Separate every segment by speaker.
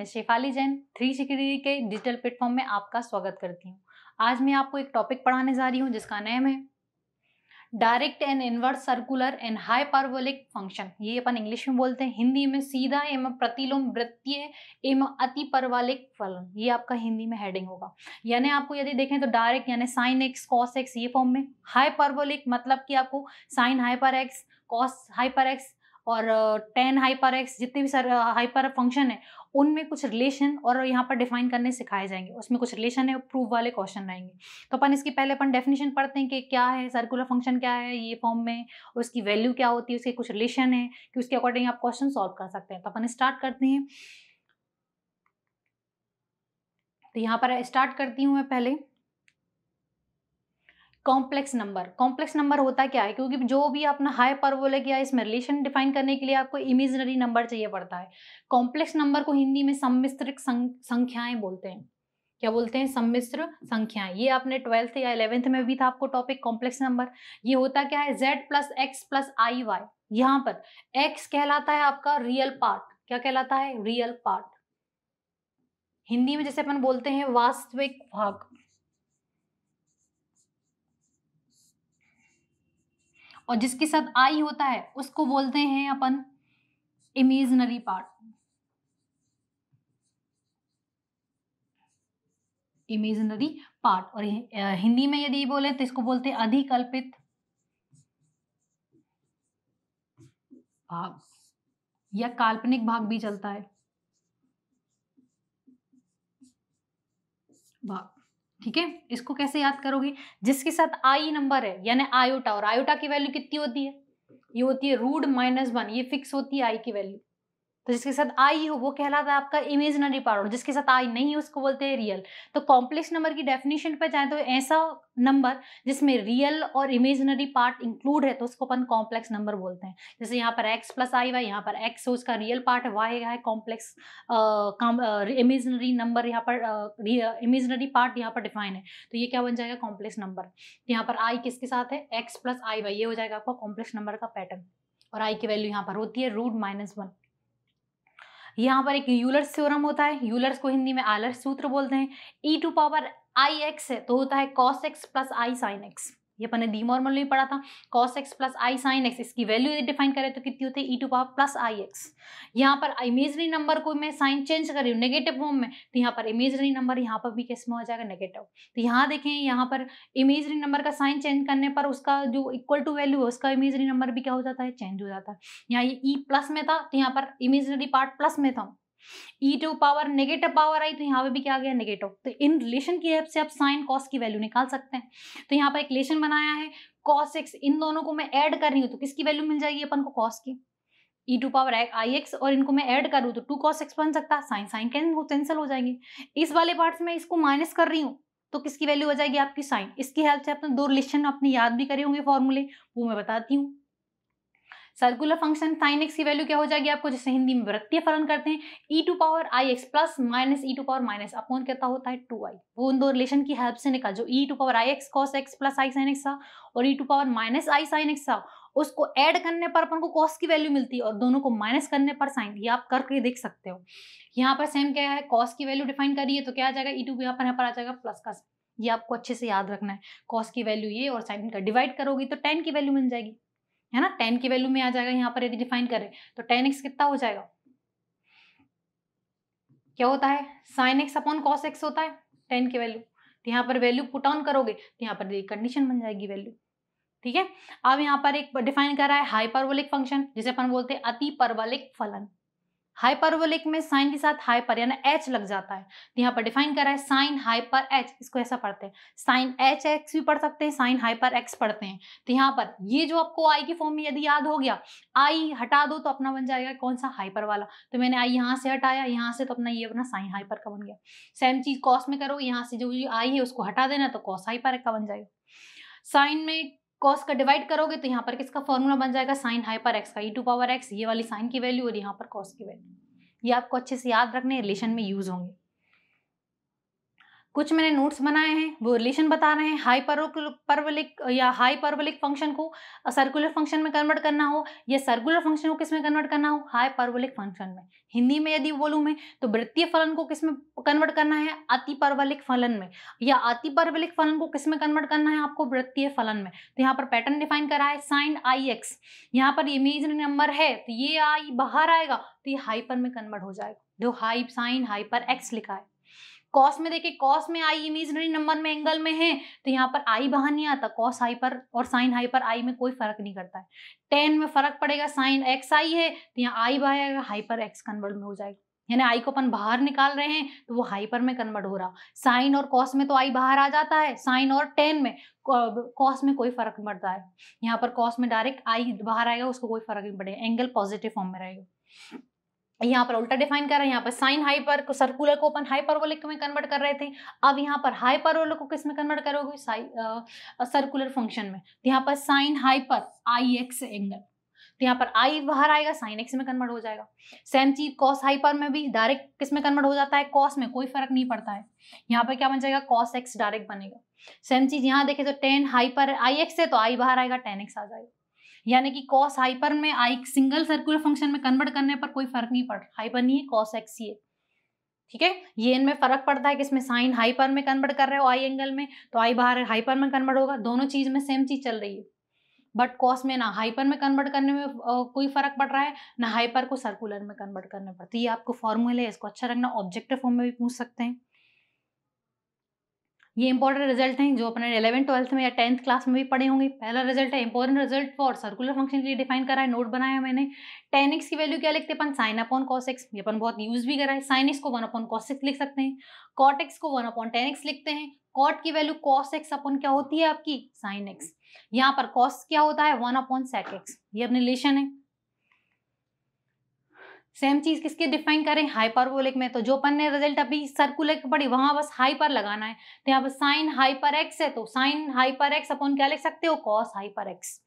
Speaker 1: मैं शेफाली जैन 360 डिग्री के digital platform में आपका स्वागत करती हूँ। आज मैं आपको एक टॉपिक पढ़ाने जा रही हूँ जिसका नेम है direct and inverse circular and hyperbolic function. ये अपन इंग्लिश में बोलते हैं, हिंदी में सीधा एवं प्रतिलोम वृत्तीय एवं अतिपरवलिक फलन। ये आपका हिंदी में हेडिंग होगा। यानी आपको यदि देखें तो डायरेक्ट यानी साइन एक्स कॉस एक्स ये फॉर्म में, हाइपरबोलिक मतलब कि आपको sine hyper x cos hyper x और टेन हाइपर एक्स जितने भी हाइपर फंक्शन है उनमें कुछ रिलेशन और यहाँ पर डिफाइन करने सिखाए जाएंगे। उसमें कुछ रिलेशन है, प्रूफ वाले क्वेश्चन रहेंगे। तो अपन इसकी पहले अपन डेफिनेशन पढ़ते हैं कि क्या है सर्कुलर फंक्शन, क्या है ये फॉर्म में, और उसकी वैल्यू क्या होती है, उसके कुछ रिलेशन है कि उसके अकॉर्डिंग आप क्वेश्चन सॉल्व कर सकते हैं। तो अपन स्टार्ट करते हैं। तो यहाँ पर स्टार्ट करती हूँ मैं पहले कॉम्प्लेक्स नंबर। कॉम्प्लेक्स नंबर होता क्या है, क्योंकि जो भी अपना हाइपरबोलिक या इसमें रिलेशन डिफाइन करने के लिए आपको इमेजिनरी नंबर चाहिए पड़ता है। कॉम्प्लेक्स नंबर को हिंदी में सम्मिश्र संख्याएं बोलते हैं। क्या बोलते हैं? सम्मिश्र संख्याएं। ये आपने 12th या 11th में भी था आपको टॉपिक कॉम्प्लेक्स नंबर। ये होता क्या है? z plus x plus i Y. यहाँ पर x कहलाता है आपका रियल पार्ट। क्या कहलाता है? Real part. हिंदी में जैसे अपन बोलते हैं वास्तविक भाग, और जिसके साथ आई होता है उसको बोलते हैं अपन इमेजिनरी पार्ट। Imaginary part. और हिंदी में यदि बोले तो इसको बोलते हैं अधिकल्पित भाग या काल्पनिक भाग भी चलता है भाग। ठीक है, इसको कैसे याद करोगे? जिसके साथ आई नंबर है यानी आयोटा, और आयोटा की वैल्यू कितनी होती है? ये होती है √-1। ये फिक्स होती है आई की वैल्यू। तो जिसके साथ आई हो वो कहलाता है आपका इमेजिनरी पार्ट, और जिसके साथ आई नहीं है उसको बोलते हैं रियल। तो कॉम्प्लेक्स नंबर की डेफिनेशन पे जाए तो ऐसा नंबर जिसमें रियल और इमेजिनरी पार्ट इंक्लूड है तो उसको अपन कॉम्प्लेक्स नंबर बोलते हैं। जैसे यहाँ पर x प्लस आई वाई, यहाँ पर x है उसका रियल पार्ट है, y है कॉम्प्लेक्स इमेजिनरी नंबर, यहाँ पर इमेजिनरी पार्ट यहाँ पर डिफाइन है। तो ये क्या बन जाएगा? Complex number. यहाँ पर i किसके साथ है? x plus i Y. ये हो जाएगा आपका कॉम्प्लेक्स नंबर का पैटर्न, और i की वैल्यू यहाँ पर होती है √-1। यहाँ पर एक यूलर्स थ्योरम होता है। यूलर्स को हिंदी में आयलर्स सूत्र बोलते हैं। e⁻IX है तो होता है cos x प्लस आई साइन x। ये अपन ने डी मॉर्गन में पढ़ा था, cos x प्लस आई साइन x। इसकी वैल्यू यदि डिफाइन करें तो कितनी होती है? e⁻+IX। यहाँ पर इमेजनरी नंबर को मैं साइन चेंज कर रही हूँ नेगेटिव फॉर्म में, तो यहाँ पर इमेजनरी नंबर यहाँ पर भी किस में हो जाएगा? नेगेटिव। तो यहाँ देखें, यहाँ पर इमेजनरी नंबर का साइन चेंज करने पर उसका जो इक्वल टू वैल्यू है उसका इमेजनरी नंबर भी क्या हो जाता है? चेंज हो जाता है। यहाँ ये ई प्लस में था तो यहाँ पर इमेजनरी पार्ट प्लस में था। e⁻ नेगेटिव पावर आई तो यहाँ पे भी क्या आ गया? नेगेटिव। तो इन रिलेशन की हेल्प से आप साइन कॉस की वैल्यू निकाल सकते हैं। तो यहाँ पर एक रिलेशन बनाया है cos x, इन दोनों को मैं ऐड कर रही हूँ तो किसकी वैल्यू मिल जाएगी अपन को? cos की। e⁻IX और इनको मैं ऐड करूँ तो 2cos x बन सकता है। साइन साइन कैंसिल हो जाएंगे। इस वाले पार्ट में इसको माइनस कर रही हूँ तो किसकी वैल्यू हो जाएगी? आपकी साइन। इसकी हेल्प से अपने दो रिलेशन अपने याद भी करे होंगे फॉर्मूले, वो मैं बताती हूँ। सर्कुलर फंक्शन साइन एक्स की वैल्यू क्या हो जाएगी आपको? जैसे हिंदी में वृत्तीय फलन करते हैं, e⁻IX plus minus e⁻- upon कितना होता है? 2i। वो उन दो रिलेशन की हेल्प से निकाल, जो e⁻IX cos x प्लस आई साइन एक्स था और e⁻-i साइन एक्स था, उसको ऐड करने पर अपन को cos की वैल्यू मिलती है और दोनों को माइनस करने पर साइन। ये आप करके देख सकते हो। यहाँ पर सेम क्या है? cos की वैल्यू डिफाइन करिए तो क्या आ जाएगा? यहाँ पर आ जाएगा प्लस का। ये आपको अच्छे से याद रखना है। cos की वैल्यू ये और साइन का डिवाइड करोगी तो tan की वैल्यू मिल जाएगी, है ना? tan की वैल्यू में आ जाएगा। यहाँ पर यदि डिफाइन करें तो tan x कितना हो जाएगा? क्या होता है? sin x upon cos x होता है tan की वैल्यू। तो यहाँ पर वैल्यू पुट ऑन करोगे तो यहाँ पर कंडीशन बन जाएगी वैल्यू। ठीक है, अब यहाँ पर एक डिफाइन कर रहा है हाइपरबोलिक फंक्शन, जिसे अपन बोलते हैं अति परवलिक फलन। हाइपरबोलिक में साइन के साथ हाइपर यानी एच लग जाता है, तो यहाँ पर डिफाइन करा है साइन हाइपर एच। इसको ऐसा पढ़ते हैं, साइन एच एक्स भी पढ़ सकते हैं, साइन हाइपर एक्स पढ़ते हैं। तो यहाँ पर ये जो आपको आई की फॉर्म में यदि याद हो गया, आई हटा दो तो अपना बन जाएगा कौन सा? हाइपर वाला। तो मैंने आई यहाँ से हटाया, यहाँ से, तो अपना ये अपना साइन हाइपर का बन गया। सेम चीज कॉस में करो, यहाँ से जो आई है उसको हटा देना तो कॉस हाइपर का बन जाएगा। साइन में कॉस का डिवाइड करोगे तो यहाँ पर किसका फॉर्मूला बन जाएगा? साइन हाइपर एक्स का, e⁻x, ये वाली साइन की वैल्यू और यहाँ पर कॉस की वैल्यू। ये आपको अच्छे से याद रखने, रिलेशन में यूज होंगे। कुछ मैंने नोट्स बनाए हैं, वो रिलेशन बता रहे हैं। हाइपरबोलिक या हाइपरबोलिक फंक्शन को सर्कुलर फंक्शन में कन्वर्ट करना हो या सर्कुलर फंक्शन को किस में कन्वर्ट करना हो, हाइपरबोलिक फंक्शन में। हिंदी में यदि बोलूं मैं तो वृत्तीय फलन को किस में कन्वर्ट करना है, अतिपरवलिक फलन में, या अतिपरवलिक फलन को किस में कन्वर्ट करना है आपको, वृत्तीय फलन में। तो यहाँ पर पैटर्न डिफाइन करा है साइन आई एक्स, यहाँ पर इमेजिनरी नंबर है तो ये आई बाहर आएगा तो ये हाइपर में कन्वर्ट हो जाएगा, जो साइन हाइपर एक्स लिखा है। कॉस में देखिए, कॉस में आई इमेजिनरी नंबर में एंगल में है तो यहाँ पर आई बाहर नहीं आता, कॉस हाइपर और साइन हाइपर आई में कोई फर्क नहीं करता है। टेन में फर्क पड़ेगा, साइन एक्स आई है तो यहाँ आई बाहर आएगा, हाइपर एक्स कन्वर्ट में हो जाएगा, यानी आई को अपन बाहर निकाल रहे हैं तो वो हाइपर में कन्वर्ट हो रहा। साइन और कॉस में तो आई बाहर आ जाता है, साइन और टेन में, कॉस में कोई फर्क नहीं पड़ता है। यहाँ पर कॉस में डायरेक्ट आई बाहर आएगा, उसको कोई फर्क नहीं पड़ेगा, एंगल पॉजिटिव फॉर्म में रहेगा। यहाँ पर उल्टा डिफाइन कर रहे हैं, यहाँ पर साइन हाइपर को, सर्कुलर को अपन हाइपरबोलिक में कन्वर्ट कर रहे थे, अब यहाँ पर हाइपरबोलिक को किस में कन्वर्ट करोगे, सर्कुलर फंक्शन में। तो यहाँ पर साइन हाइपर आई एक्स एंगल, तो यहाँ पर आई बाहर आएगा, साइन एक्स में कन्वर्ट हो जाएगा। सेम चीज कॉस हाइपर में भी डायरेक्ट किस में कन्वर्ट हो जाता है, कॉस में, कोई फर्क नहीं पड़ता है। यहाँ पर क्या बन जाएगा, कॉस एक्स डायरेक्ट बनेगा। सेम चीज यहाँ देखे तो टेन हाइपर आई एक्स है तो आई बाहर आएगा, टेन एक्स आ जाएगा। यानी कि कॉस हाइपर में आई सिंगल सर्कुलर फंक्शन में कन्वर्ट करने पर कोई फर्क नहीं पड़, हाइपर नहीं है, कॉस एक्स ही है, ठीक है। ये इनमें फर्क पड़ता है कि इसमें साइन हाइपर में कन्वर्ट कर रहे हो आई एंगल में तो आई बाहर हाइपर में कन्वर्ट होगा, दोनों चीज में सेम चीज चल रही है। बट कॉस में ना हाइपर में कन्वर्ट करने में कोई फर्क पड़ रहा है, ना हाइपर को सर्कुलर में कन्वर्ट करने पड़ता है। ये आपको फॉर्मूला है, इसको अच्छा रखना, ऑब्जेक्टिव फॉर्म में भी पूछ सकते हैं। ये इंपॉर्टेंट रिजल्ट हैं जो अपने 11th 12th में या 10th क्लास में भी पढ़े होंगे। पहला रिजल्ट है important result for circular function के लिए डिफाइन करा है, नोट बनाया मैंने। tan x की वैल्यू क्या लिखते हैं अपन, साइन अपॉन कॉस एक्स, ये अपन बहुत यूज भी करा है। साइन एक्स को 1 अपॉन कॉस एक्स लिख सकते हैं, कॉट एक्स को 1 अपॉन टेन एक्स लिखते हैं। कॉट की वैल्यू कॉस एक्स अपॉन क्या होती है आपकी, साइन एक्स। यहाँ पर कॉस क्या होता है, 1 अपॉन सेक एक्स, ये अपने रिलेशन है। सेम चीज किसके डिफाइन करें, हाइपरबोलिक में। तो जो अपन ने रिजल्ट अभी सर्कुलर की पढ़ी वहां बस हाइपर लगाना है, तो यहाँ पर साइन हाइपर एक्स है तो साइन हाइपर एक्स अपॉन क्या लिख सकते हो, कॉस हाइपर एक्स।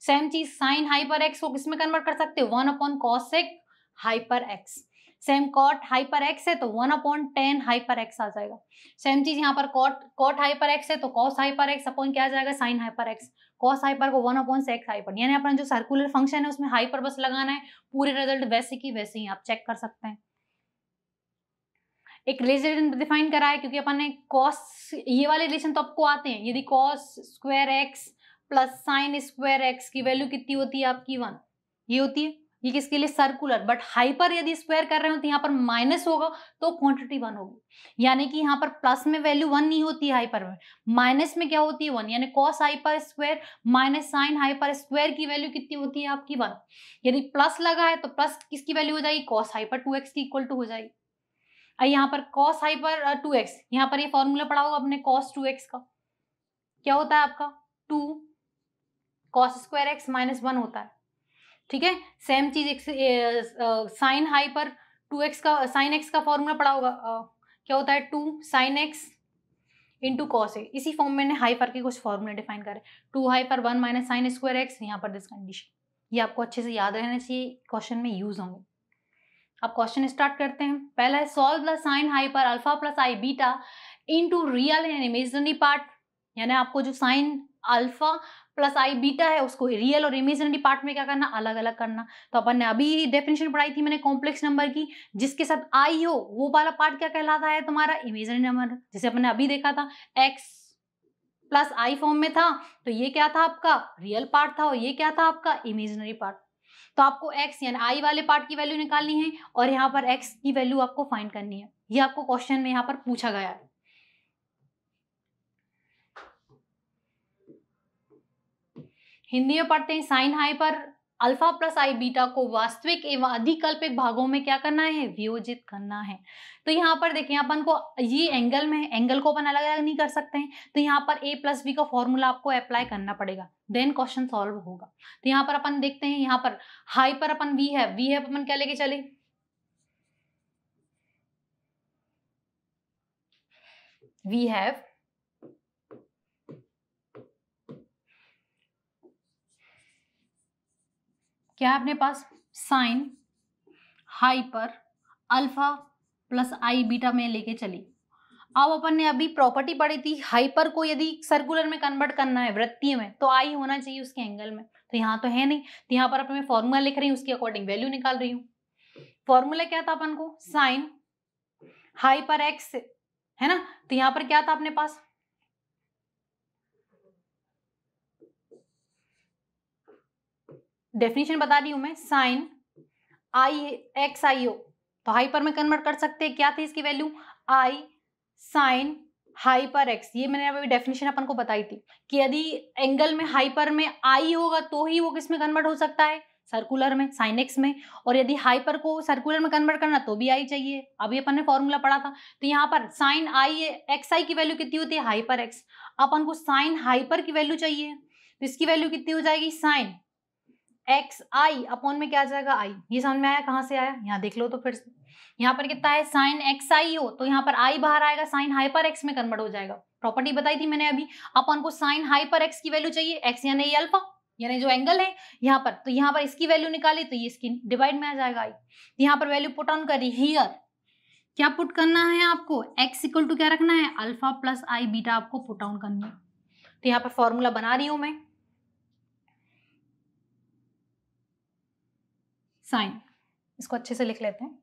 Speaker 1: सेम चीज साइन हाइपर एक्स को किसमें कन्वर्ट कर सकते हो, 1 upon cosec hyper x. Same cot hyper x है तो 1 अपॉन टेन हाइपर एक्स आ जाएगा। सेम चीज यहाँ पर कॉट हाइपर एक्स है तो कॉस हाइपर एक्स अपॉन क्या आ जाएगा, sine hyper x. Cos hyper को 1 अपॉन सेक हाइपर, यानी अपना जो सर्कुलर फंक्शन है उसमें हाइपर बस लगाना है, पूरे रिजल्ट वैसे की वैसे ही आप चेक कर सकते हैं। एक रिलेशन डिफाइन करा है क्योंकि अपन ने कॉस, ये वाले रिलेशन तो आपको आते हैं, यदि cos square x plus sine square x की वैल्यू कितनी होती है आपकी 1, ये होती है। ये किसके लिए, सर्कुलर। बट हाइपर यदि स्क्वायर कर रहे हो तो यहाँ पर माइनस होगा तो क्वांटिटी 1 होगी, यानी कि यहाँ पर प्लस में वैल्यू 1 नहीं होती है हाइपर में, माइनस में क्या होती है 1, यानी cos hyper square minus sine hyper square की वैल्यू कितनी होती है आपकी 1। यदि प्लस लगा है तो प्लस किसकी वैल्यू हो जाएगी, कॉस हाइपर 2x की इक्वल टू हो जाएगी। यहाँ पर कॉस हाइपर 2x, यहाँ पर ये फॉर्मूला पढ़ा होगा अपने कॉस 2x का, क्या होता है आपका 2 कॉस स्क्वायर एक्स माइनस 1 होता है, ठीक है। सेम चीज साइन हाइपर 2x का, साइन एक्स का फॉर्मूला पढ़ा होगा, क्या होता है 2 sine x into cos A. इसी फॉर्म में हाइपर के कुछ फॉर्मूले डिफाइन करे, 2 hyper 1 minus sine square x, यहाँ पर दिस कंडीशन। ये आपको अच्छे से याद रहना चाहिए, क्वेश्चन में यूज होंगे। अब क्वेश्चन स्टार्ट करते हैं। पहला है solve the sine hyper alpha plus i beta into real and imaginary part, यानी आपको जो sine alpha plus i beta है उसको रियल और इमेजिनरी पार्ट में क्या करना, अलग अलग करना। तो अपन ने अभी डेफिनेशन पढ़ाई थी मैंने कॉम्प्लेक्स नंबर की, जिसके साथ आई हो वो वाला पार्ट क्या कहलाता है तुम्हारा, इमेजिनरी नंबर। जैसे अपन ने अभी देखा था एक्स प्लस आई फॉर्म में था तो ये क्या था आपका रियल पार्ट था और ये क्या था आपका इमेजिनरी पार्ट। तो आपको x यानी आई वाले पार्ट की वैल्यू निकालनी है और यहाँ पर x की वैल्यू आपको फाइंड करनी है। ये आपको क्वेश्चन में यहाँ पर पूछा गया है। हिंदी में पढ़ते हैं, sign hyper alpha plus i beta को वास्तविक एवं अधिकल्पिक भागों में क्या करना है, वियोजित करना है। तो यहाँ पर देखिए अपन को ये एंगल में, एंगल को अपन अलग अलग नहीं कर सकते हैं, तो यहाँ पर a प्लस बी का फॉर्मूला आपको अप्लाई करना पड़ेगा, देन क्वेश्चन सॉल्व होगा। तो यहाँ पर अपन देखते हैं, यहाँ पर हाई पर अपन वी है अपन क्या लेके चले, वी हैव क्या है अपने पास, sign hyper alpha plus i beta में लेके चली। अब अपन ने अभी प्रॉपर्टी पढ़ी थी, हाइपर को यदि सर्कुलर में कन्वर्ट करना है, वृत्तीय में, तो आई होना चाहिए उसके एंगल में, तो यहाँ तो है नहीं, तो यहाँ पर अपन मैं फॉर्मूला लिख रही हूँ, उसके अकॉर्डिंग वैल्यू निकाल रही हूँ। फॉर्मूला क्या था अपन को, साइन हाइपर एक्स, है ना, तो यहाँ पर क्या था अपने पास, डेफिनेशन बता रही हूं मैं, साइन आई एक्स आई हो, तो हाइपर में कन्वर्ट कर सकते हैं, क्या थी इसकी वैल्यू, आई साइन हाइपर एक्स, ये मैंने अभी डेफिनेशन अपन को बताई थी कि यदि एंगल में हाइपर में आई होगा तो ही वो किस में कन्वर्ट हो सकता है, सर्कुलर में, साइन एक्स में, और यदि हाइपर को सर्कुलर में कन्वर्ट करना तो भी आई चाहिए, अभी अपन ने फॉर्मूला पढ़ा था। तो यहाँ पर साइन आई एक्स आई की वैल्यू कितनी होती है, हाइपर एक्स, अपन को साइन हाइपर की वैल्यू चाहिए, तो इसकी वैल्यू कितनी हो जाएगी, साइन एक्स आई अपॉन में क्या आ जाएगा, आई। ये समझ में आया, कहाँ से आया, यहाँ देख लो तो फिर से, यहाँ पर कितना है, साइन एक्स आई हो तो यहाँ पर आई बाहर आएगा, साइन हाइपर एक्स में कन्वर्ट हो जाएगा। प्रॉपर्टी बताई थी मैंने अभी, अपन को साइन हाइपर एक्स की वैल्यू चाहिए, एक्स यानी ये अल्फा, यानी जो एंगल है यहाँ पर, तो यहाँ पर इसकी वैल्यू निकाली तो ये इसकी डिवाइड में आ जाएगा आई। यहाँ पर वैल्यू पुट ऑन करी, हियर क्या पुट करना है आपको, एक्स इक्वल टू क्या रखना है, अल्फा प्लस आई बीटा आपको पुट ऑन करनी है। तो यहाँ पर फॉर्मूला बना रही हूं मैं, साइन, इसको अच्छे से लिख लेते हैं,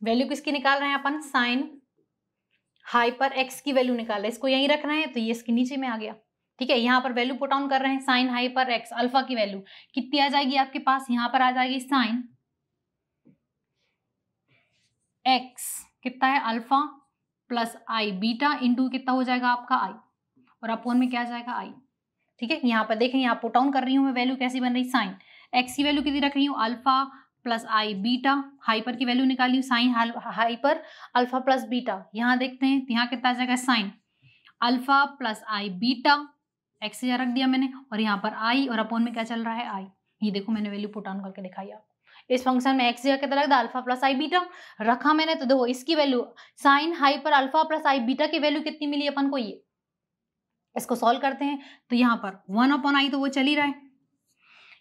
Speaker 1: वैल्यू किसकी निकाल रहे हैं अपन, साइन हाइपर एक्स की वैल्यू निकाल रहे हैं, इसको यहीं रखना है, तो ये इसके नीचे में आ गया, ठीक है। यहाँ पर वैल्यू पुट ऑन कर रहे हैं, साइन हाइपर एक्स, अल्फा की वैल्यू कितनी आ जाएगी आपके पास, यहाँ पर आ जाएगी साइन एक्स कितना है, alpha plus i beta into कितना हो जाएगा आपका आई, और अपॉन में क्या आ जाएगा आई, ठीक है। यहाँ पर देखें, यहाँ पुट ऑन कर रही हूँ मैं, वैल्यू कैसी बन रही, साइन एक्स की वैल्यू कितनी रख रही हूँ, alpha plus i beta, hyper की वैल्यू निकाली हूँ, sine hyper alpha plus beta, यहाँ देखते हैं, यहाँ कितना आ जाएगा, sine alpha plus i beta, x रख दिया मैंने, और यहाँ पर आई, और अपॉन में क्या चल रहा है, आई। ये देखो मैंने वैल्यू पुट ऑन करके दिखाई आपको, इस फंक्शन में एक्स जगह कितना लगता है, अल्फा प्लस आई बीटा रखा मैंने, तो देखो इसकी value sine hyper alpha plus i beta की वैल्यू कितनी मिली अपन को, ये इसको सॉल्व करते हैं, तो यहाँ पर 1 अपॉन आई तो वो चल ही रहा है,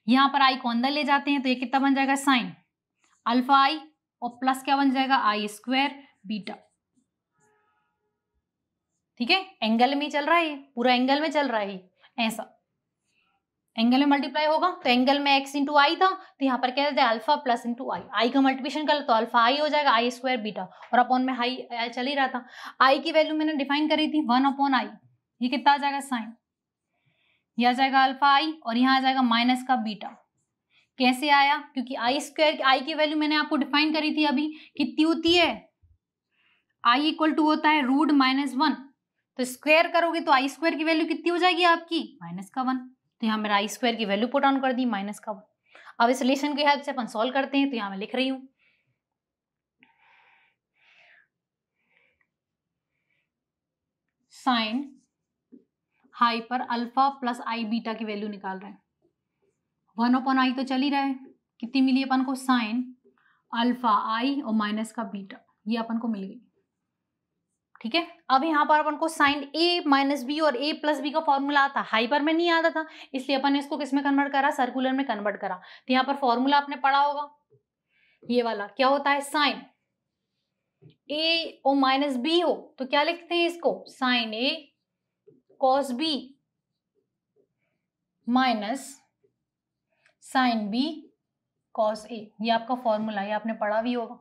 Speaker 1: यहाँ पर आई को अंदर ले जाते हैं, तो ये कितना बन जाएगा, साइन अल्फा आई और प्लस क्या बन जाएगा, आई स्क्वायर बीटा, ठीक है। एंगल में चल रहा है, पूरा एंगल में चल रहा है, ऐसा एंगल में मल्टीप्लाई होगा, तो एंगल में एक्स इंटू आई था, तो यहाँ पर क्या देते हैं, अल्फा प्लस इंटू आई का मल्टीप्लिकेशन कर तो अल्फा आई हो जाएगा, आई स्क्वायर बीटा, और अपॉन में आई चल ही रहा था। आई की वैल्यू मैंने डिफाइन करी थी 1 अपॉन आई, ये कितना आ जाएगा, साइन, ये आ जाएगा अल्फा आई, और यहाँ आ जाएगा माइनस का बीटा। कैसे आया, क्योंकि आई स्क्वायर, आई की वैल्यू मैंने आपको डिफाइन करी थी अभी, कितनी होती है, आई इक्वल टू होता है रूट -1, तो स्क्वायर करोगे तो आई स्क्वायर की वैल्यू कितनी हो जाएगी आपकी, -1, तो यहाँ मेरा आई स्क्वायर की वैल्यू पुट ऑन कर दी, -1। अब इस रिलेशन की हेल्प से अपन सॉल्व करते हैं, तो यहाँ मैं लिख रही हूँ, sine hyper alpha plus i beta की वैल्यू निकाल रहे हैं, 1 अपॉन आई तो चल ही रहा है, कितनी मिली अपन को, साइन अल्फा आई और माइनस का बीटा, ये अपन को मिल गई, ठीक है। अब यहाँ पर अपन को साइन ए माइनस बी और ए प्लस बी का फॉर्मूला आता, हाइपर में नहीं आता था, इसलिए अपन ने इसको किस में कन्वर्ट करा, सर्कुलर में कन्वर्ट करा। तो यहाँ पर फॉर्मूला आपने पढ़ा होगा, ये वाला क्या होता है, साइन ए और माइनस बी हो तो क्या लिखते हैं इसको, sine A cos B minus sine B cos A, ये आपका फॉर्मूला है, आपने पढ़ा भी होगा।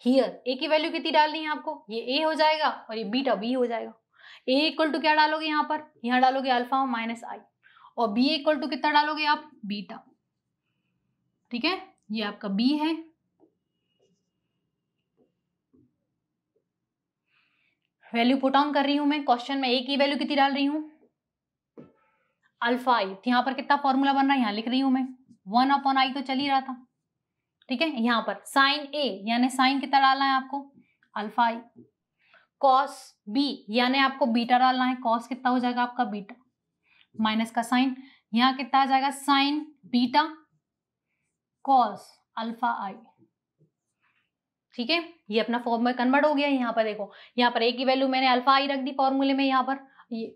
Speaker 1: हियर ए की वैल्यू कितनी डालनी है आपको, ये ए हो जाएगा और ये बीटा बी हो जाएगा। ए इक्वल टू क्या डालोगे यहाँ पर, यहाँ डालोगे अल्फा माइनस आई, और बी इक्वल टू कितना डालोगे आप, बीटा, ठीक है। ये आपका बी है, वैल्यू पुट ऑन कर रही हूं मैं, क्वेश्चन में ए की वैल्यू कितनी डाल रही हूँ, अल्फा आई, यहाँ पर कितना फॉर्मूला बन रहा है, यहाँ लिख रही हूं मैं, 1 अपॉन आई तो चल ही रहा था, ठीक है। यहाँ पर साइन ए यानी साइन कितना डालना है आपको, अल्फा आई, कॉस बी यानी आपको बीटा डालना है, कॉस कितना हो जाएगा आपका बीटा, माइनस का साइन, यहाँ कितना आ जाएगा, साइन बीटा कॉस अल्फा आई, ठीक है। ये अपना फॉर्म में कन्वर्ट हो गया। यहाँ पर देखो, यहाँ पर ए की वैल्यू मैंने अल्फा आई रख दी फॉर्मूले में यहाँ पर, ये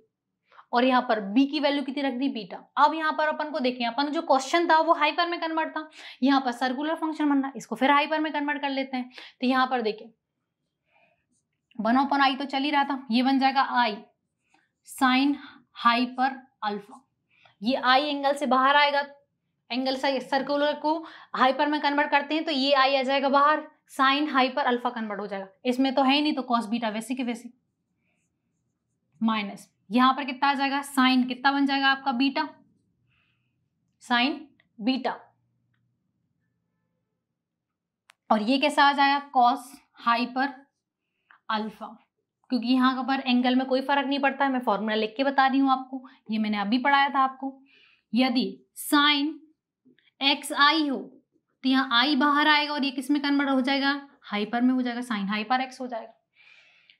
Speaker 1: और यहाँ पर b की वैल्यू कितनी रख दी, बीटा। अब यहाँ पर अपन को देखें, अपन जो क्वेश्चन था वो हाइपर में कन्वर्ट था, यहाँ पर सर्कुलर फंक्शन बनना, इसको फिर हाइपर में कन्वर्ट कर लेते हैं। तो यहाँ पर देखें 1/i तो चल ही रहा था, ये बन जाएगा i साइन हाइपर अल्फा। ये i एंगल से बाहर आएगा, एंगल से सर्कुलर को हाइपर में कन्वर्ट करते हैं तो ये i आ जाएगा बाहर, साइन हाइपर अल्फा कन्वर्ट हो जाएगा। इसमें तो है ही नहीं, तो कॉस बीटा वैसे की वैसी, माइनस यहाँ पर कितना आ जाएगा, साइन कितना बन जाएगा आपका, बीटा, साइन बीटा, और ये कैसा आ जाएगा, कॉस हाइपर अल्फा। क्योंकि यहाँ पर एंगल में कोई फर्क नहीं पड़ता है, मैं फॉर्मूला लिख के बता रही हूँ आपको, ये मैंने अभी पढ़ाया था आपको। यदि साइन एक्स आई हो तो यहाँ आई बाहर आएगा और ये किस में कन्वर्ट हो जाएगा, हाइपर में हो जाएगा, साइन हाइपर एक्स हो जाएगा।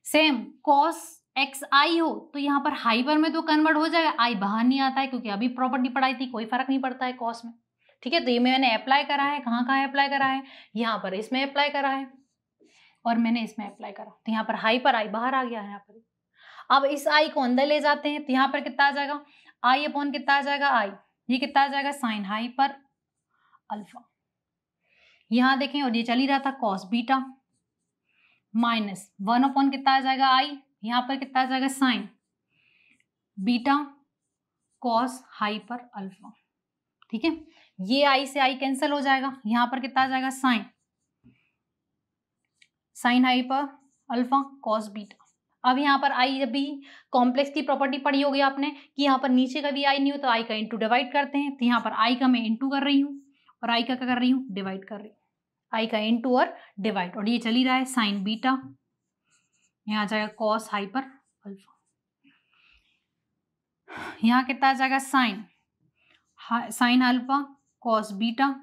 Speaker 1: सेम कॉस एक्स आई हो तो यहाँ पर हाइपर में तो कन्वर्ट हो जाएगा, आई बाहर नहीं आता है, क्योंकि अभी प्रॉपर्टी पढ़ाई थी, कोई फर्क नहीं पड़ता है कॉस में। ठीक है, तो ये मैंने अप्लाई करा है, कहाँ कहाँ अप्लाई करा है, यहाँ पर इसमें अप्लाई करा है और मैंने इसमें अप्लाई करा, तो यहाँ पर हाइपर आई बाहर आ गया है यहाँ पर। अब इस आई को अंदर ले जाते हैं तो यहाँ पर कितना आ जाएगा, आई अपॉन कितना आ जाएगा, आई, ये कितना आ जाएगा, साइन हाइपर अल्फा। यहाँ देखें और ये चल ही रहा था कॉस बीटा, माइनस 1 अपॉन कितना आ जाएगा, आई, यहाँ पर कितना आ जाएगा, sign beta cos hyper alpha. ठीक है, ये आई से आई कैंसिल हो जाएगा, यहाँ पर कितना आ जाएगा, sine, sine hyper alpha cos beta. अब यहाँ पर आई, जब भी कॉम्प्लेक्स की प्रॉपर्टी पढ़ी होगी आपने कि यहाँ पर नीचे का भी आई नहीं हो तो आई का इंटू डिवाइड करते हैं, तो यहाँ पर आई का मैं इंटू कर रही हूँ और आई का क्या कर रही हूँ, डिवाइड कर रही हूँ, आई का इंटू और डिवाइड, और ये चल ही रहा है साइन बीटा, यहाँ आ जाएगा कॉस हाइपर अल्फा, यहाँ कितना आ जाएगा, sine sine alpha cos beta,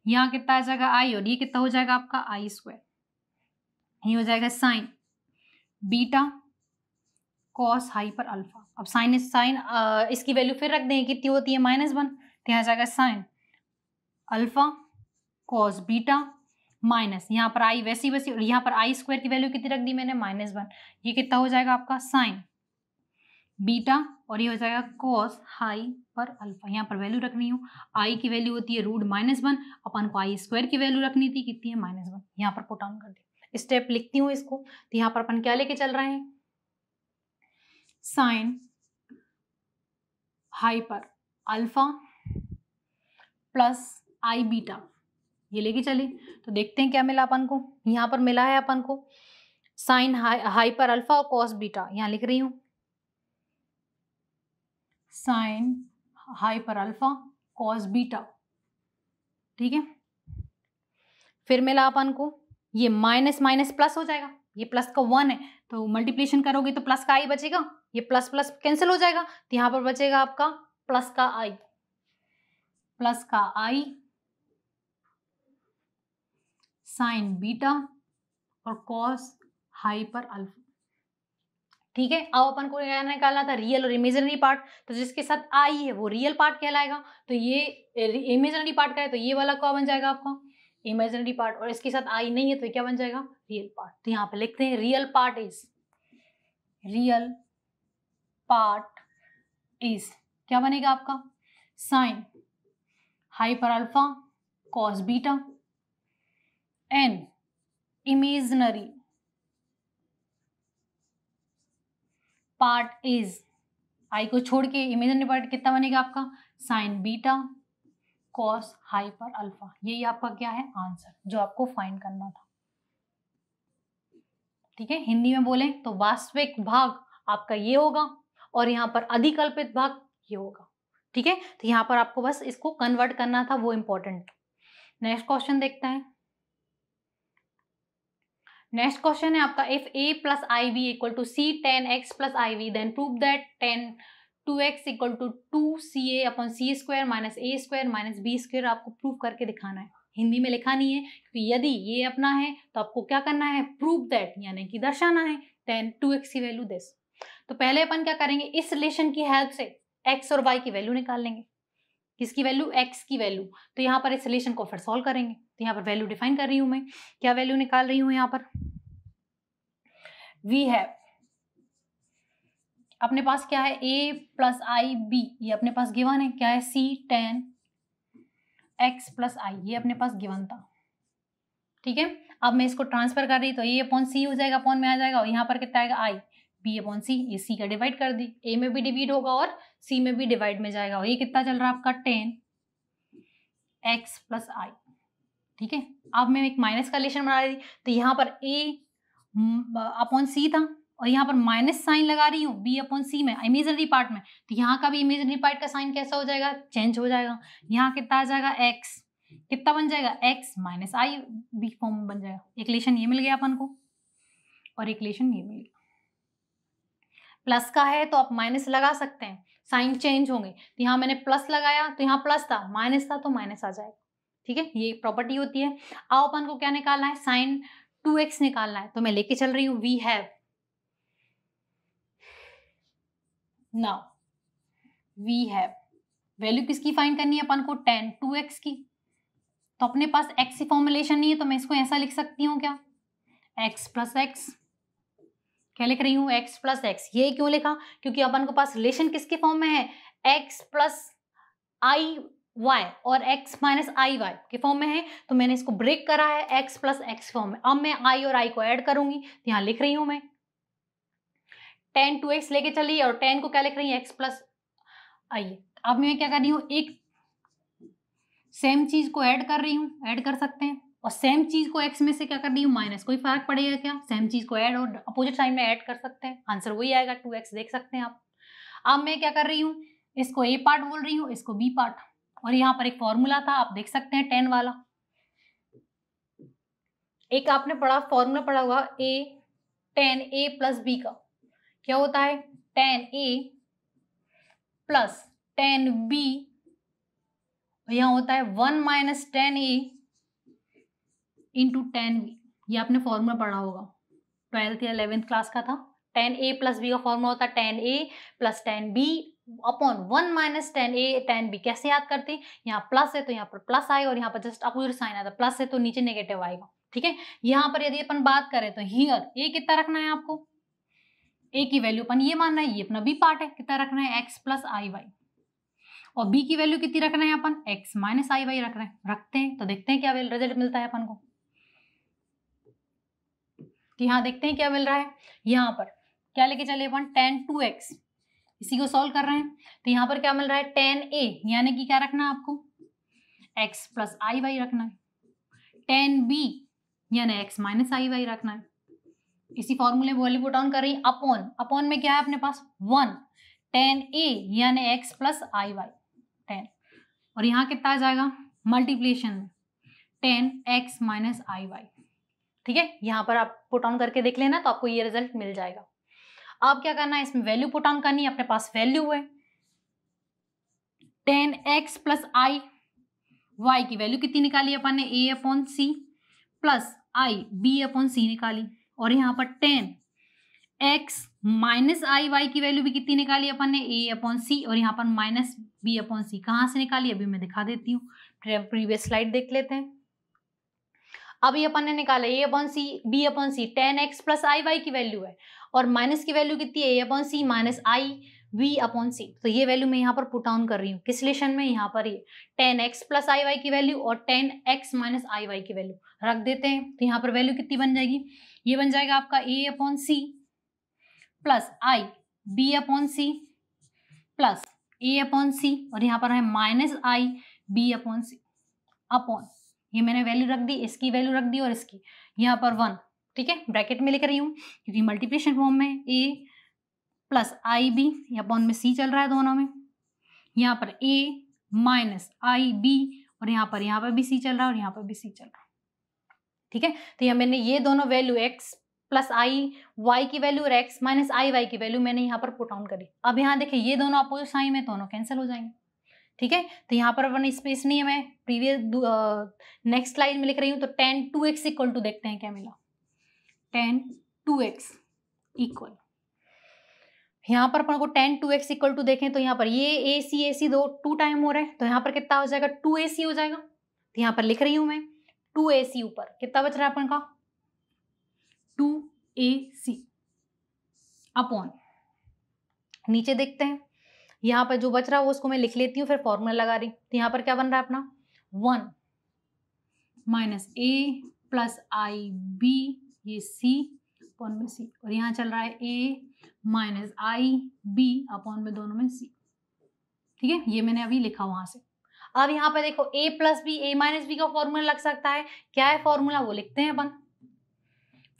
Speaker 1: यहाँ कितना आ जाएगा, आई, और ये कितना हो जाएगा आपका, आई स्क्वायर, ये हो जाएगा sign beta cos hyper alpha. अब साइन इसकी वैल्यू फिर रख देंगे, कितनी होती है, -1, तो यहाँ जाएगा sine alpha cos beta minus, यहाँ पर आई वैसी वैसी, और यहाँ पर आई स्क्वायर की वैल्यू कितनी रख दी मैंने, -1, ये कितना हो जाएगा आपका, साइन बीटा, और ये हो जाएगा कॉस हाइपर अल्फा। यहाँ पर वैल्यू रखनी हो, आई की वैल्यू होती है √-1, अपन को आई स्क्वायर की वैल्यू रखनी थी, कितनी है, -1, यहाँ पर पुट ऑन कर दी। स्टेप लिखती हूँ इसको, तो यहाँ पर अपन क्या लेके चल रहे हैं, sign hyper alpha plus i beta, ये लेके चले। तो देखते हैं क्या मिला अपन को, यहाँ पर मिला है अपन को साइन हाइपर अल्फा और कॉस बीटा, यहाँ लिख रही हूँ sine hyper alpha cos beta. ठीक है, फिर मिला अपन को ये माइनस माइनस प्लस हो जाएगा, ये प्लस का 1 है तो मल्टीप्लिकेशन करोगे तो प्लस का आई बचेगा, ये प्लस प्लस कैंसिल हो जाएगा, तो यहाँ पर बचेगा आपका प्लस का आई, प्लस का आई साइन बीटा और कॉस हाइपर अल्फा। ठीक है, अब अपन को क्या निकालना था, रियल और इमेजिनरी पार्ट, तो जिसके साथ आई है वो रियल पार्ट कहलाएगा, तो ये इमेजिनरी पार्ट का है तो ये वाला क्या बन जाएगा आपका, इमेजिनरी पार्ट, और इसके साथ आई नहीं है तो क्या बन जाएगा, रियल पार्ट। तो यहाँ पे लिखते हैं रियल पार्ट इज क्या बनेगा आपका, sine hyper alpha cos beta and imaginary part is, i को छोड़ के इमेजिनरी पार्ट कितना बनेगा आपका, sine beta cos hyper alpha. यही आपका क्या है, आंसर जो आपको फाइंड करना था। ठीक है, हिंदी में बोलें तो वास्तविक भाग आपका ये होगा और यहाँ पर अधिकल्पित भाग ये होगा। ठीक है, तो यहाँ पर आपको बस इसको कन्वर्ट करना था, वो इंपॉर्टेंट। नेक्स्ट क्वेश्चन देखते हैं। नेक्स्ट क्वेश्चन है आपका, if a plus i b equal to c tan x plus i v then prove that tan 2x equal to 2ca upon c square minus a square minus b square आपको prove करके दिखाना है। हिंदी में लिखा नहीं है क्योंकि यदि ये अपना है तो आपको क्या करना है, प्रूव दैट यानी कि दर्शाना है 2x की वैल्यू दिस। तो पहले अपन क्या करेंगे, इस रिलेशन की हेल्प से x और y की वैल्यू निकाल लेंगे। किसकी वैल्यू, x की वैल्यू। तो यहाँ पर इस रिलेशन को फिर सॉल्व करेंगे। तो यहाँ पर वैल्यू डिफाइन कर रही हूँ मैं, क्या वैल्यू निकाल रही हूँ यहाँ पर, वी हैव अपने पास क्या है, a प्लस आई बी, ये अपने पास गिवन है। क्या है, c tan x प्लस आई, ये अपने पास गिवन था। ठीक है, अब मैं इसको ट्रांसफर कर रही तो a अपॉन सी हो जाएगा, अपॉन में आ जाएगा, और यहाँ पर कितना आएगा i b अपॉन सी, ये c का डिवाइड कर दी, a में भी डिवाइड होगा और c में भी डिवाइड में जाएगा, और ये कितना चल रहा है आपका tan x प्लस आई। ठीक है, अब मैं एक माइनस का रिलेशन बना रही थी, तो यहाँ पर a अपॉन सी था, और यहाँ पर माइनस साइन लगा रही हूँ b अपॉन सी में, इमेजिनरी पार्ट में, तो यहाँ का भी इमेजिनरी पार्ट का साइन कैसा हो जाएगा, चेंज हो जाएगा। यहाँ कितना आ जाएगा, x कितना बन जाएगा, x माइनस आई बी फॉर्म में बन जाएगा। एक रिलेशन ये मिल गया अपन को, और एक रिलेशन ये मिल गया। प्लस का है तो आप माइनस लगा सकते हैं, साइन चेंज होंगे, तो यहाँ मैंने प्लस लगाया तो यहाँ प्लस था, माइनस था तो माइनस आ जाएगा। ठीक है, ये प्रॉपर्टी होती है। अब अपन को क्या निकालना है, साइन 2x निकालना है, तो मैं लेके चल रही हूँ we have, now we have value किसकी फाइंड करनी है अपन को, tan 2x की। तो अपने पास x की फॉर्मुलेशन नहीं है, तो मैं इसको ऐसा लिख सकती हूँ क्या, x प्लस एक्स, क्या लिख रही हूँ, x प्लस एक्स। ये क्यों लिखा, क्योंकि अपन को पास रिलेशन किसके फॉर्म में है, x प्लस आई वाई और x माइनस आई वाई के फॉर्म में है, तो मैंने इसको ब्रेक करा है x प्लस एक्स फॉर्म में। अब मैं i और i को ऐड करूंगी, तो यहाँ लिख रही हूँ मैं tan 2x लेके चली, और tan को क्या लिख रही है, x प्लस आई। अब मैं क्या कर रही हूँ, एक सेम चीज को ऐड कर रही हूँ, ऐड कर सकते हैं, और सेम चीज को x में से क्या कर रही हूँ, माइनस, कोई फर्क पड़ेगा क्या, सेम चीज को ऐड और अपोजिट साइड में ऐड कर सकते हैं, आंसर वही आएगा 2x, देख सकते हैं आप। अब मैं क्या कर रही हूँ, इसको a पार्ट बोल रही हूँ, इसको b पार्ट, और यहाँ पर एक फॉर्मूला था, आप देख सकते हैं tan वाला, एक आपने पढ़ा फॉर्मूला पढ़ा हुआ a tan a plus b का, क्या होता है, tan a plus tan b, यहाँ होता है 1 minus tan a into tan b। ये आपने फॉर्मूला पढ़ा होगा, 12th या 11th क्लास का था। tan a प्लस b का फॉर्मूला होता है tan a plus tan b upon 1 minus tan a tan b। कैसे याद करते हैं, यहाँ प्लस है तो यहाँ पर प्लस आए, और यहाँ पर जस्ट अपोजिट साइन आता है, प्लस है तो नीचे नेगेटिव आएगा। ठीक है, यहाँ पर यदि अपन बात करें तो हियर a कितना रखना है आपको, a की वैल्यू अपन ये मानना है, ये अपना b पार्ट है, कितना रखना है, x प्लस आई वाई, और b की वैल्यू कितनी रखना है अपन, x माइनस आई वाई रख रहे हैं, रखते हैं तो देखते हैं क्या रिजल्ट मिलता है अपन को। कि यहाँ देखते हैं क्या मिल रहा है, यहाँ पर क्या लेके चले अपन, tan 2x, इसी को सॉल्व कर रहे हैं, तो यहाँ पर क्या मिल रहा है, tan a यानी कि क्या रखना है आपको, x प्लस आई वाई रखना है, tan b यानी x माइनस आई वाई रखना है। इसी फॉर्मूले में वैल्यू पुट डाउन कर रही है, अपॉन, अपॉन में क्या है अपने पास 1 tan a यानी x plus i Y tan, और यहाँ कितना आ जाएगा, मल्टीप्लिकेशन में tan x minus i Y. ठीक है, यहाँ पर आप पुट ऑन करके देख लेना, तो आपको ये रिजल्ट मिल जाएगा। अब क्या करना है, इसमें वैल्यू पुट ऑन करनी है, अपने पास वैल्यू है tan x plus i y की वैल्यू कितनी निकाली अपन ने, a upon C plus i b upon C निकाली, और यहाँ पर tan x minus i y की वैल्यू भी कितनी निकाली अपन ने, a अपॉन सी, और यहाँ पर माइनस b अपॉन सी। कहाँ से निकाली अभी मैं दिखा देती हूँ, प्रीवियस स्लाइड देख लेते हैं। अभी अपन ने निकाला a upon C b upon C, tan x plus i y की वैल्यू है, और माइनस की वैल्यू कितनी है, a upon C minus i v upon C. तो ये वैल्यू मैं यहाँ पर पुट ऑन कर रही हूँ, किस रिलेशन में, यहाँ पर ये tan x plus i y की वैल्यू और tan x minus i y की वैल्यू रख देते हैं, तो यहाँ पर वैल्यू कितनी बन जाएगी, ये बन जाएगा आपका a upon C plus i b upon C plus a upon C, और यहाँ पर है minus i b upon C, upon ये मैंने वैल्यू रख दी, इसकी वैल्यू रख दी, और इसकी यहाँ पर 1। ठीक है, ब्रैकेट में लिख रही हूँ क्योंकि मल्टीप्लिकेशन फॉर्म में a plus i b, upon में c चल रहा है दोनों में, यहाँ पर a माइनस आई बी, और यहाँ पर भी c चल रहा है, और यहाँ पर भी c चल रहा है। ठीक है, तो यहाँ मैंने ये दोनों value x plus i y की वैल्यू और x माइनस आई वाई की वैल्यू मैंने यहाँ पर पुट ऑन करी। अब यहाँ देखिए ये दोनों अपोजिट साइन में, दोनों कैंसिल हो जाएंगे। ठीक है, तो यहाँ पर अपन स्पेस नहीं है, मैं प्रीवियस नेक्स्ट स्लाइड में लिख रही हूँ, तो tan 2x इक्वल टू देखते हैं क्या मिला, tan 2x इक्वल, यहाँ पर अपन को tan 2x इक्वल टू देखें तो यहाँ पर ये AC दो 2 टाइम हो रहे हैं, तो यहाँ पर कितना हो जाएगा, 2AC हो जाएगा। तो यहाँ पर लिख रही हूँ मैं 2AC, ऊपर कितना बच रहा है अपन का, 2AC अपॉन नीचे देखते हैं, यहाँ पर जो बच रहा है वो उसको मैं लिख लेती हूँ, फिर फॉर्मूला लगा रही। तो यहाँ पर क्या बन रहा है अपना 1 minus A plus i B, ये सी अपॉन में सी, और यहाँ चल रहा है ए माइनस आई बी अपॉन में दोनों में सी। ठीक है, ये मैंने अभी लिखा वहां से। अब यहाँ पे देखो a plus b, a minus b का फॉर्मूला लग सकता है। क्या है फॉर्मूला, वो लिखते हैं अपन।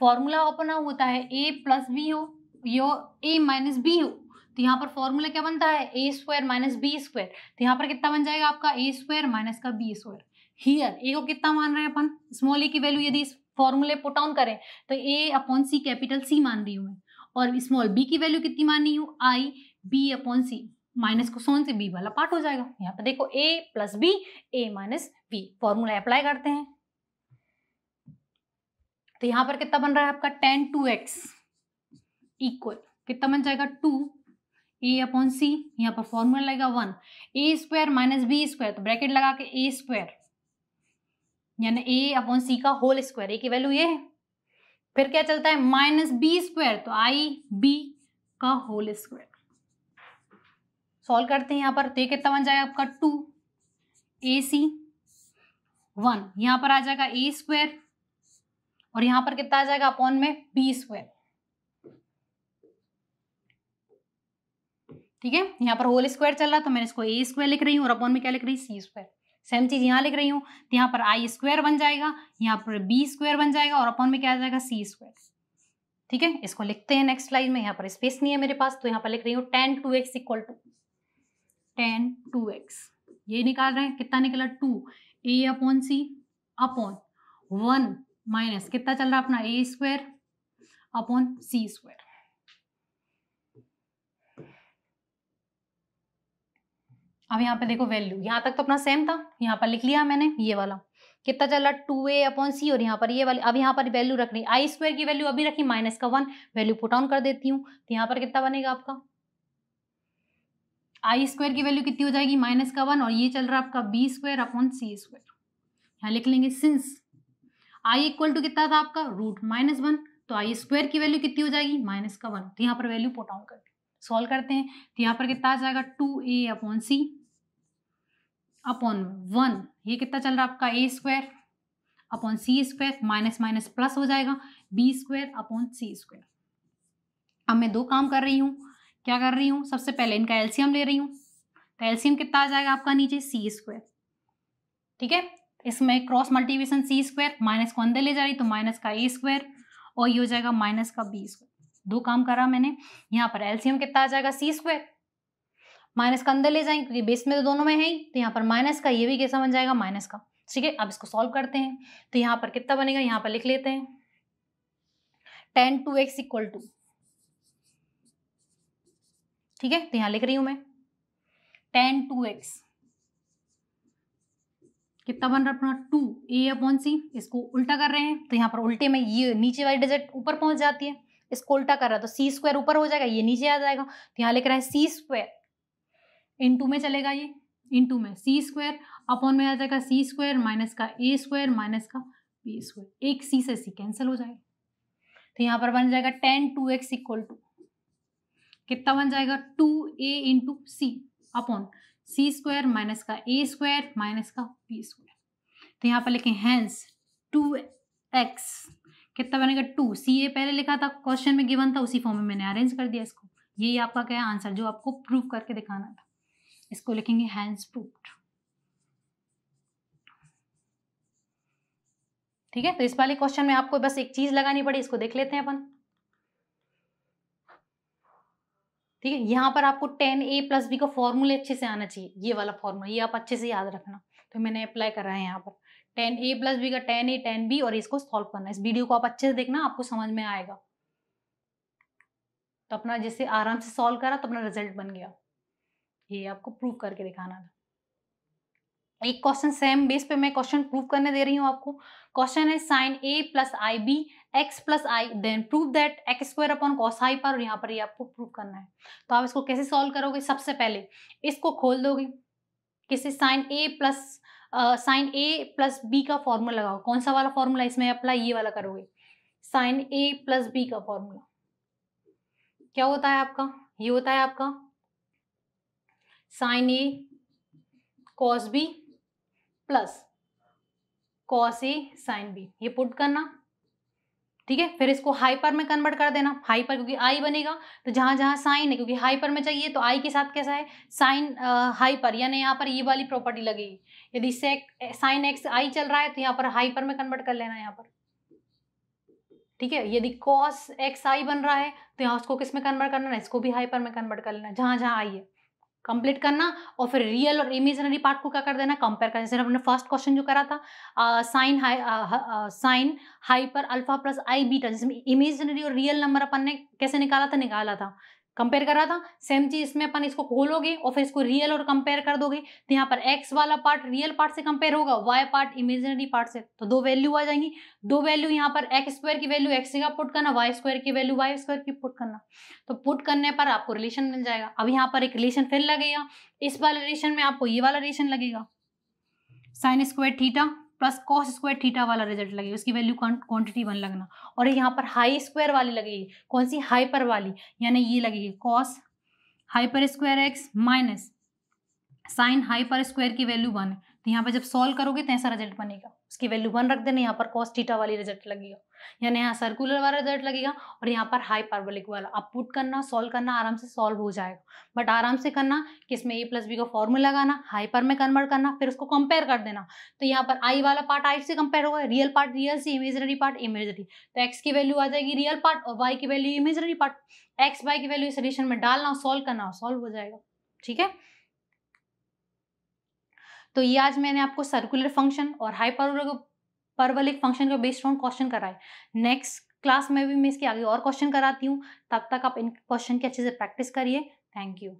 Speaker 1: फॉर्मूला अपना होता है a प्लस बी हो या a माइनस बी हो, तो यहाँ पर फॉर्मूला क्या बनता है a square minus b square. तो यहाँ पर कितना बन जाएगा आपका a स्क्वायर माइनस का बी स्क्वायर। हियर a को कितना मान रहे हैं अपन, स्मॉल a की वैल्यू यदि इस फॉर्मूले पुट ऑन करें तो a upon c capital C मान रही हूँ मैं, और स्मॉल b की वैल्यू कितनी मान रही हूँ आई बी अपॉन सी, माइनस को सोन से b वाला पार्ट हो जाएगा। यहाँ पर देखो a plus b, a minus b, formula apply करते हैं। तो यहाँ पर कितना बन रहा है आपका tan 2x इक्वल कितना बन जाएगा 2a अपॉन सी, यहाँ पर फॉर्मूला लगेगा 1 a square minus b square, तो ब्रैकेट लगा के a स्क्वायर यानी a अपॉन सी का होल स्क्वायर, a की वैल्यू ये है। फिर क्या चलता है माइनस बी स्क्वायर, तो आई बी का होल स्क्वायर। सॉल्व करते हैं यहाँ पर, तो ये कितना बन जाएगा आपका 2ac 1, यहाँ पर आ जाएगा a स्क्वायर और यहाँ पर कितना आ जाएगा अपॉन में बी स्क्वायर। ठीक है, यहाँ पर होल स्क्वायर चल रहा तो मैंने इसको a स्क्वायर लिख रही हूँ और अपॉन में क्या लिख रही हूँ सी स्क्वायर। सेम चीज यहाँ लिख रही हूँ, तो यहाँ पर आई स्क्वायर बन जाएगा, यहाँ पर बी स्क्वायर बन जाएगा और अपॉन में क्या आ जाएगा सी स्क्वायर। ठीक है, इसको लिखते हैं नेक्स्ट स्लाइड में। यहाँ पर स्पेस नहीं है मेरे पास, तो यहाँ पर लिख रही हूँ tan 2x equal to tan 2x, ये निकाल रहे हैं, कितना निकला 2a upon C upon 1 minus कितना चल रहा है अपना a square upon c square. अब यहाँ पे देखो वैल्यू, यहाँ तक तो अपना सेम था, यहाँ पर लिख लिया मैंने ये वाला कितना चल रहा 2a अपॉन सी, और यहाँ पर ये वाली अब यहाँ पर वैल्यू रखनी, आई स्क्वायर की वैल्यू अभी रखी माइनस का 1, वैल्यू पुट ऑन कर देती हूँ। तो यहाँ पर कितना बनेगा आपका आई स्क्वायर की वैल्यू कितनी हो जाएगी माइनस का 1, और ये चल रहा है आपका B square upon c square. यहाँ लिख लेंगे सिंस आई इक्वल टू कितना था आपका √-1, तो आई स्क्वायर की वैल्यू कितनी हो जाएगी माइनस का 1, तो यहाँ पर वैल्यू पुट ऑन कर सॉल्व करते हैं। तो यहाँ पर कितना आ जाएगा 2a अपॉन सी अपॉन 1, ये कितना चल रहा है आपका a square upon c square, minus minus plus हो जाएगा b square upon c square. अब मैं दो काम कर रही हूँ, क्या कर रही हूँ, सबसे पहले इनका एलसीएम ले रही हूँ, तो एलसीएम कितना आ जाएगा आपका नीचे सी स्क्वायर। ठीक है, इसमें क्रॉस मल्टीप्लिकेशन सी स्क्वायर, माइनस को अंदर ले जा रही तो माइनस का a स्क्वायर और ये हो जाएगा माइनस का b स्क्वायर। दो काम करा मैंने, यहाँ पर एलसीएम कितना आ जाएगा सी स्क्वायर, माइनस का अंदर ले जाएंगे क्योंकि बेस में तो दोनों में है ही, तो यहाँ पर माइनस का, ये भी कैसा बन जाएगा माइनस का। ठीक है, अब इसको सॉल्व करते हैं, तो यहाँ पर कितना बनेगा, यहाँ पर लिख लेते हैं tan 2x इक्वल टू, ठीक है, तो यहाँ लिख रही हूं मैं tan 2x कितना बन रहा है अपना 2a अपॉन सी, इसको उल्टा कर रहे हैं तो यहाँ पर उल्टे में ये नीचे वाली डिजिट ऊपर पहुंच जाती है, इसको उल्टा कर रहा है तो सी स्क्वायर ऊपर हो जाएगा, ये नीचे आ जाएगा, तो यहाँ लिख रहा है सी स्क्वायर इंटू में चलेगा, ये इंटू में सी स्क्वायर अपॉन में आ जाएगा सी स्क्वायर माइनस का a स्क्वायर माइनस का b स्क्वायर, एक सी से सी कैंसिल हो जाएगा, तो यहाँ पर बन जाएगा tan 2x इक्वल टू कितना बन जाएगा 2a इंटू सी अपॉन सी स्क्वायर माइनस का a स्क्वायर माइनस का b स्क्वायर। तो यहाँ पर लिखें हैंस 2x कितना बनेगा 2, सी ए पहले लिखा था क्वेश्चन में गिवन था, उसी फॉर्म में मैंने अरेंज कर दिया इसको, यही आपका क्या है आंसर जो आपको प्रूव करके दिखाना था, इसको लिखेंगे हैंस प्रूव्ड। ठीक है, तो इस वाले क्वेश्चन में आपको बस एक चीज लगानी पड़ी, इसको देख लेते हैं अपन। ठीक है, यहाँ पर आपको tan a प्लस बी का फॉर्मूले अच्छे से आना चाहिए, ये वाला फॉर्मूला ये आप अच्छे से याद रखना, तो मैंने अप्लाई करा है यहाँ पर tan a प्लस बी का tan a tan b, और इसको सॉल्व करना है। इस वीडियो को आप अच्छे से देखना, आपको समझ में आएगा। तो अपना जैसे आराम से सॉल्व करा तो अपना रिजल्ट बन गया, ये आपको प्रूव करके दिखाना था। एक क्वेश्चन सेम बेस पे मैं क्वेश्चन प्रूव करने दे रही हूँ आपको। क्वेश्चन है sine a plus i B X plus i then prove that X square upon cos i पर, और यहाँ पर ये आपको प्रूव करना है। तो आप इसको कैसे सॉल्व करोगे, सबसे पहले इसको खोल दोगे, किसी साइन a प्लस बी का फॉर्मूला लगाओ। कौन सा वाला फॉर्मूला इसमें अप्लाई, ये वाला करोगे, साइन a प्लस बी का फॉर्मूला क्या होता है आपका, ये होता है आपका sign A cos B plus cos A sine B, ये पुट करना, ठीक है। फिर इसको हाइपर में कन्वर्ट कर देना, हाइपर क्योंकि आई बनेगा तो जहां जहां साइन है, क्योंकि हाइपर में चाहिए तो आई के साथ कैसा है साइन हाइपर, यानी यहाँ पर ये वाली प्रॉपर्टी लगेगी। यदि साइन एक्स आई चल रहा है तो यहाँ पर हाइपर में कन्वर्ट कर लेना यहाँ पर, ठीक है। यदि कॉस एक्स आई बन रहा है तो यहाँ उसको किस में कन्वर्ट करना है, इसको भी हाइपर में कन्वर्ट कर लेना जहां जहां आई है, कंप्लीट करना। और फिर रियल और इमेजिनरी पार्ट को क्या कर देना, कंपेयर कर, जैसे हमने फर्स्ट क्वेश्चन जो करा था sign hyper alpha plus i beta, जिसमें इमेजिनरी और रियल नंबर अपन ने कैसे निकाला था कंपेयर करा था। सेम चीज इसमें अपन इसको खोलोगे और फिर इसको रियल और कंपेयर कर दोगे तो यहाँ पर एक्स वाला पार्ट रियल पार्ट से कंपेयर होगा, वाई पार्ट इमेजिनरी पार्ट से, तो दो वैल्यू आ जाएंगी। दो वैल्यू यहाँ पर एक्स स्क्वायर की वैल्यू एक्स का पुट करना, वाई स्क्वायर की वैल्यू वाई स्क्वायर की पुट करना, तो पुट करने पर आपको रिलेशन मिल जाएगा। अब यहाँ पर एक रिलेशन फिर लगेगा, इस वाले रिलेशन में आपको ये वाला रिलेशन लगेगा, sine square theta plus cos square theta वाला रिजल्ट लगेगा, उसकी वैल्यू क्वांटिटी 1 लगना। और यहाँ पर हाई स्क्वायर वाली लगेगी, कौन सी, हाइपर वाली, यानी ये लगेगी cos hyper square x minus sine hyper square की वैल्यू 1 है, तो यहाँ पर जब सॉल्व करोगे तो ऐसा रिजल्ट बनेगा, उसकी वैल्यू 1 रख देना, यहाँ पर कॉस थीटा वाली रिजल्ट लगेगा, यानी यहाँ सर्कुलर वाला रिजल्ट लगेगा और यहाँ पर हाइपरबोलिक वाला। अब पुट करना, सॉल्व करना, आराम से सॉल्व हो जाएगा, बट आराम से करना कि इसमें ए प्लस बी का फॉर्मूला लगाना, हाइपर में कन्वर्ट करना, फिर उसको कंपेयर कर देना। तो यहाँ पर आई वाला पार्ट आई से कंपेयर होगा, रियल पार्ट रियल से, इमेजिनरी पार्ट इमेजिनरी, तो एक्स की वैल्यू आ जाएगी रियल पार्ट और वाई की value imaginary part, x y की वैल्यू इस रिलेशन में डालना, सॉल्व करना, सॉल्व हो जाएगा, ठीक है। तो ये आज मैंने आपको सर्कुलर फंक्शन और हाइपरबोलिक फंक्शन का बेस्ड ऑन क्वेश्चन कराए। नेक्स्ट क्लास में भी मैं इसके आगे और क्वेश्चन कराती हूँ, तब तक आप इन क्वेश्चन की अच्छे से प्रैक्टिस करिए। Thank you.